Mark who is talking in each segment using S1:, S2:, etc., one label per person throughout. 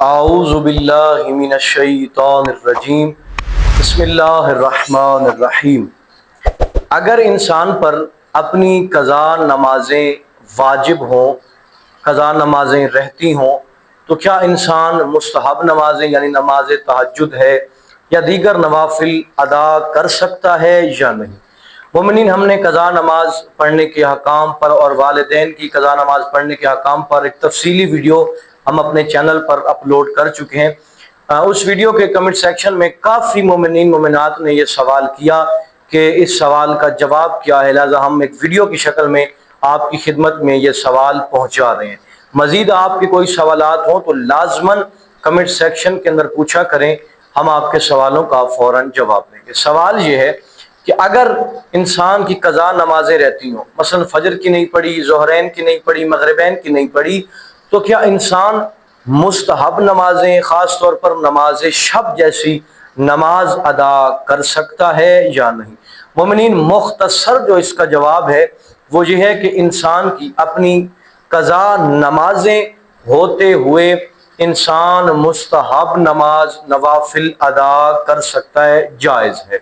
S1: اعوذ باللہ من الشیطان الرجیم، بسم اللہ الرحمن الرحیم۔ اگر انسان پر اپنی قضا نمازیں واجب ہوں، قضا نمازیں رہتی ہوں، تو کیا انسان مستحب نمازیں یعنی نماز تہجد ہے یا دیگر نوافل ادا کر سکتا ہے یا نہیں؟ مومنین، ہم نے قضا نماز پڑھنے کے احکام پر اور والدین کی قضا نماز پڑھنے کے احکام پر ایک تفصیلی ویڈیو ہم اپنے چینل پر اپلوڈ کر چکے ہیں۔ اس ویڈیو کے کمنٹ سیکشن میں کافی مومنین مومنات نے یہ سوال کیا کہ اس سوال کا جواب کیا ہے، لہذا ہم ایک ویڈیو کی شکل میں آپ کی خدمت میں یہ سوال پہنچا رہے ہیں۔ مزید آپ کے کوئی سوالات ہوں تو لازماً کمنٹ سیکشن کے اندر پوچھا کریں، ہم آپ کے سوالوں کا فوراً جواب دیں گے۔ سوال یہ ہے کہ اگر انسان کی قضا نمازیں رہتی ہوں، مثلا فجر کی نہیں پڑھی، ظہرین کی نہیں پڑھی، مغربین کی نہیں پڑھی، تو کیا انسان مستحب نمازیں، خاص طور پر نماز شب جیسی نماز ادا کر سکتا ہے یا نہیں؟ مومنین، مختصر جو اس کا جواب ہے وہ یہ ہے کہ انسان کی اپنی قضا نمازیں ہوتے ہوئے انسان مستحب نماز نوافل ادا کر سکتا ہے، جائز ہے۔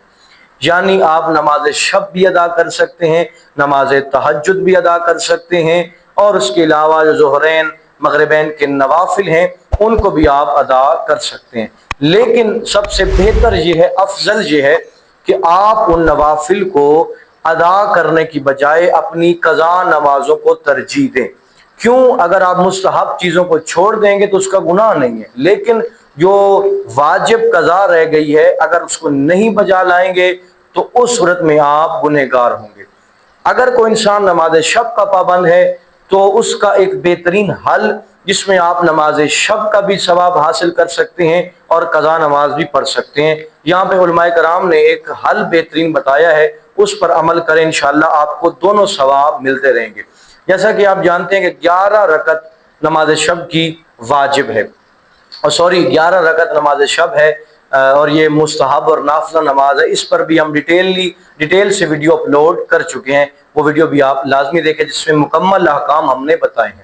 S1: یعنی آپ نماز شب بھی ادا کر سکتے ہیں، نماز تہجد بھی ادا کر سکتے ہیں، اور اس کے علاوہ جو ظہرین مغربین کے نوافل ہیں ان کو بھی آپ ادا کر سکتے ہیں۔ لیکن سب سے بہتر یہ ہے، افضل یہ ہے کہ آپ ان نوافل کو ادا کرنے کی بجائے اپنی قضا نمازوں کو ترجیح دیں۔ کیوں؟ اگر آپ مستحب چیزوں کو چھوڑ دیں گے تو اس کا گناہ نہیں ہے، لیکن جو واجب قضا رہ گئی ہے اگر اس کو نہیں بجا لائیں گے تو اس صورت میں آپ گنہگار ہوں گے۔ اگر کوئی انسان نماز شب کا پابند ہے تو اس کا ایک بہترین حل، جس میں آپ نماز شب کا بھی ثواب حاصل کر سکتے ہیں اور قضا نماز بھی پڑھ سکتے ہیں، یہاں پہ علماء کرام نے ایک حل بہترین بتایا ہے، اس پر عمل کریں، انشاءاللہ آپ کو دونوں ثواب ملتے رہیں گے۔ جیسا کہ آپ جانتے ہیں کہ 11 رکعت نماز شب کی واجب ہے، 11 رکعت نماز شب ہے، اور یہ مستحب اور نافلہ نماز ہے۔ اس پر بھی ہم ڈیٹیل سے ویڈیو اپلوڈ کر چکے ہیں، وہ ویڈیو بھی آپ لازمی دیکھیں جس میں مکمل احکام ہم نے بتائے ہیں۔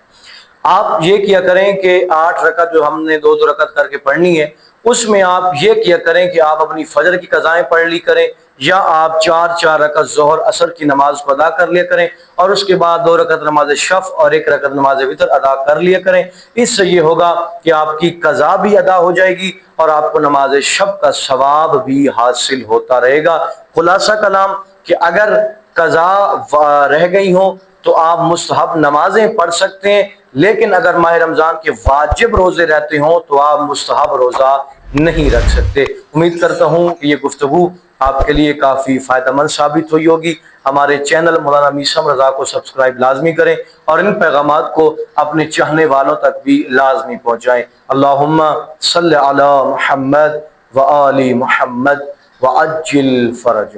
S1: آپ یہ کیا کریں کہ 8 رکعت جو ہم نے 2 رکعت کر کے پڑھنی ہے، اس میں آپ یہ کیا کریں کہ آپ اپنی فجر کی قضائیں پڑھ لی کریں، یا آپ 4 رکعت ظہر اثر کی نماز کو ادا کر لیا کریں، اور اس کے بعد 2 رکعت نماز شفع اور 1 رکعت نماز وتر ادا کر لیا کریں۔ اس سے یہ ہوگا کہ آپ کی قضا بھی ادا ہو جائے گی اور آپ کو نماز شب کا ثواب بھی حاصل ہوتا رہے گا۔ خلاصہ کلام کہ اگر قضا رہ گئی ہوں تو آپ مستحب نمازیں پڑھ سکتے ہیں، لیکن اگر ماہ رمضان کے واجب روزے رہتے ہوں تو آپ مستحب روزہ نہیں رکھ سکتے۔ امید کرتا ہوں کہ یہ گفتگو آپ کے لیے کافی فائدہ مند ثابت ہوئی ہوگی۔ ہمارے چینل مولانا میثم رضا کو سبسکرائب لازمی کریں اور ان پیغامات کو اپنے چاہنے والوں تک بھی لازمی پہنچائیں۔ اللہم صلی علی محمد و آل محمد وعجل فرج۔